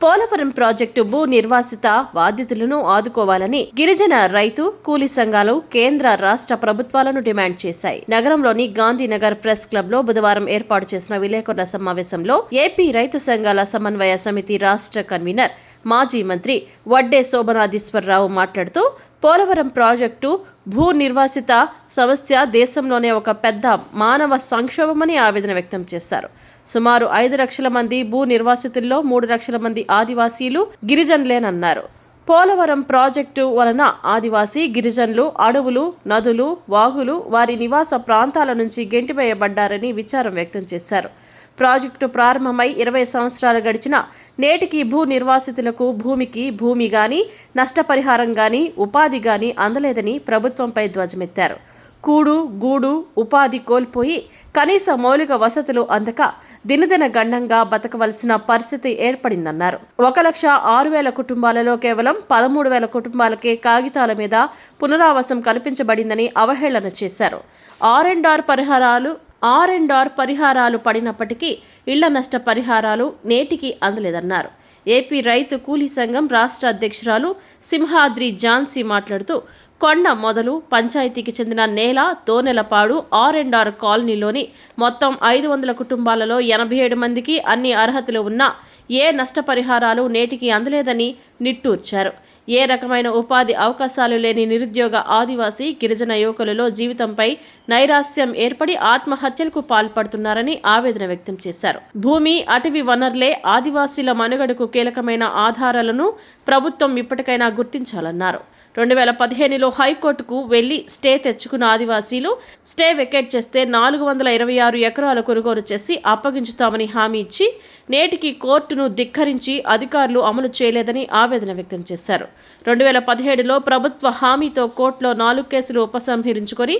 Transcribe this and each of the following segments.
Polavaram project భూ నిర్వాసిత బాధితులను ఆదుకోవాలని గిరిజన రైతు కూలీ సంఘాలు కేంద్ర రాష్ట్ర ప్రభుత్వాలను డిమాండ్ చేశాయి. నగరంలోని గాంధీనగర్ ప్రెస్ క్లబ్ లో బుధవారం ఏర్పాటు చేసిన విలేకరుల సమావేశంలో ఏపీ రైతు సంఘాల సమన్వయ సమితి రాష్ట్ర కన్వీనర్ మాజీ మంత్రి వడ్డే శోభనాధీశ్వరరావు మాట్లాడుతూ పోలవరం ప్రాజెక్టు భూ నిర్వాసిత సమస్య దేశంలోనే ఒక పెద్ద మానవ సంక్షోభమని ఆవేదన వ్యక్తం చేశారు. సుమారు 5 లక్షల మంది భూ నిర్వాసితుల్లో 3 లక్షల మంది ఆదివాసీలు గిరిజనులేనన్నారు. పోలవరం ప్రాజెక్టు వలన ఆదివాసీ గిరిజనులు అడవులు, నదులు, వాగులు వారి నివాస ప్రాంతాల నుంచి గెంటివేయబడ్డారని విచారం వ్యక్తం చేశారు. ప్రాజెక్టు ప్రారంభమై 20 సంవత్సరాలు గడిచినా నేటికి భూ నిర్వాసితులకు భూమి గాని, నష్టపరిహారం గాని, ఉపాధి గాని అందలేదని ప్రభుత్వంపై ధ్వజమెత్తారు. కూడు, గూడు, ఉపాధి కోల్పోయి కనీస మౌలిక వసతులు అందక దినదిన గండంగా బతకవలసిన పరిస్థితి ఏర్పడిందన్నారు. 1,06,000 కుటుంబాలలో కేవలం 13,000 కుటుంబాలకే కాగితాల మీద పునరావాసం కల్పించబడిందని అవహేళన చేశారు. ఆర్ పరిహారాలు పడినప్పటికీ ఇళ్ల నష్ట పరిహారాలు నేటికి అందలేదన్నారు. ఏపీ రైతు కూలీ సంఘం రాష్ట్ర అధ్యక్షురాలు సింహాద్రి ఝాన్సీ మాట్లాడుతూ కొండ మొదలు పంచాయతీకి చెందిన నేల తోనెలపాడు ఆర్ కాలనీలోని మొత్తం 500 కుటుంబాలలో 87 మందికి అన్ని అర్హతలు ఉన్నా ఏ నష్టపరిహారాలు నేటికి అందలేదని నిట్టూర్చారు. ఏ రకమైన ఉపాధి అవకాశాలు లేని నిరుద్యోగ ఆదివాసీ గిరిజన యువకులలో జీవితంపై నైరాశ్యం ఏర్పడి ఆత్మహత్యలకు పాల్పడుతున్నారని ఆవేదన వ్యక్తం చేశారు. భూమి, అటవీ వనరులే ఆదివాసీల మనుగడకు కీలకమైన ఆధారాలను ప్రభుత్వం ఇప్పటికైనా గుర్తించాలన్నారు. 2015లో హైకోర్టుకు వెళ్లి స్టే తెచ్చుకున్న ఆదివాసీలు స్టే వెకేట్ చేస్తే 426 ఎకరాలు కొనుగోలు చేసి అప్పగించుతామని హామీ ఇచ్చి నేటికి కోర్టును ధిక్కరించి అధికారులు అమలు చేయలేదని ఆవేదన వ్యక్తం చేశారు. 2017లో ప్రభుత్వ హామీతో కోర్టులో 4 కేసులు ఉపసంహరించుకొని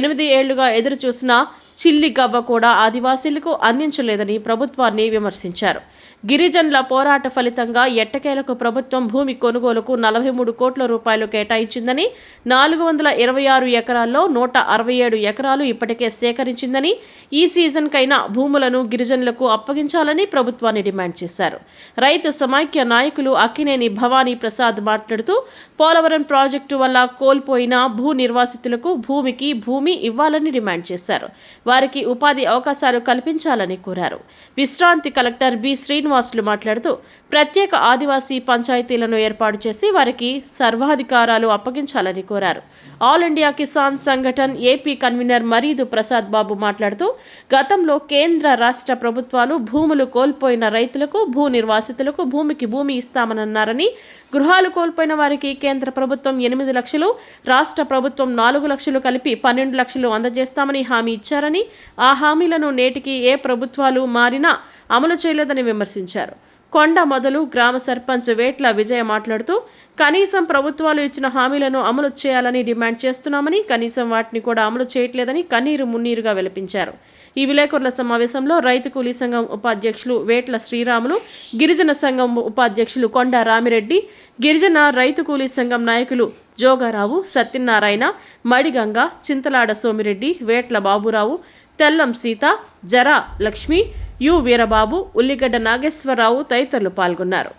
8 ఏళ్లుగా ఎదురుచూసిన చిల్లి గవ్వ కూడా ఆదివాసీలకు అందించలేదని ప్రభుత్వాన్ని విమర్శించారు. గిరిజనుల పోరాట ఫలితంగా ఎట్టకేలకు ప్రభుత్వం భూమి కొనుగోలుకు 43 కోట్ల రూపాయలు కేటాయించిందని, 426 ఎకరాల్లో 167 ఎకరాలు ఇప్పటికే సేకరించిందని, ఈ సీజన్కైనా భూములను గిరిజనులకు అప్పగించాలని ప్రభుత్వాన్ని డిమాండ్ చేశారు. రైతు సమైక్య నాయకులు అక్కినేని భవానీ ప్రసాద్ మాట్లాడుతూ పోలవరం ప్రాజెక్టు వల్ల కోల్పోయిన భూ నిర్వాసితులకు భూమి ఇవ్వాలని డిమాండ్ చేశారు. వారికి ఉపాధి అవకాశాలు కల్పించాలని కోరారు. విశ్రాంతి కలెక్టర్ బి శ్రీనివాసులు మాట్లాడుతూ ప్రత్యేక ఆదివాసీ పంచాయతీలను ఏర్పాటు చేసి వారికి సర్వాధికారాలు అప్పగించాలని కోరారు. All India Kisan Sangathan AP convenor Maridu Prasad Babu మాట్లాడుతూ గతంలో కేంద్ర రాష్ట్ర ప్రభుత్వాలు భూములు కోల్పోయిన రైతులకు భూ నిర్వాసితులకు భూమి ఇస్తామన్నారని, గృహాలు కోల్పోయిన వారికి కేంద్ర ప్రభుత్వం 8 లక్షలు, రాష్ట్ర ప్రభుత్వం 4 లక్షలు కలిపి 12 లక్షలు అందజేస్తామని హామీ ఇచ్చారని, ఆ హామీలను నేటికి ఏ ప్రభుత్వాలు మారినా అమలు చేయలేదని విమర్శించారు. కొండ మొదలు గ్రామ సర్పంచ్ వేట్ల విజయ మాట్లాడుతూ కనీసం ప్రభుత్వాలు ఇచ్చిన హామీలను అమలు చేయాలని డిమాండ్ చేస్తున్నామని, కనీసం వాటిని కూడా అమలు చేయట్లేదని కన్నీరు మున్నీరుగా వెలిపించారు. ఈ విలేకరుల సమావేశంలో రైతు కూలీ సంఘం ఉపాధ్యక్షులు వేట్ల శ్రీరాములు, గిరిజన సంఘం ఉపాధ్యక్షులు కొండ రామిరెడ్డి, గిరిజన రైతు కూలీ సంఘం నాయకులు జోగారావు, సత్యనారాయణ, మడిగంగ, చింతలాడ సోమిరెడ్డి, వేట్ల బాబురావు, తెల్లం సీత, జరా లక్ష్మి, యు వీరబాబు, ఉల్లిగడ్డ నాగేశ్వరరావు తదితరులు పాల్గొన్నారు.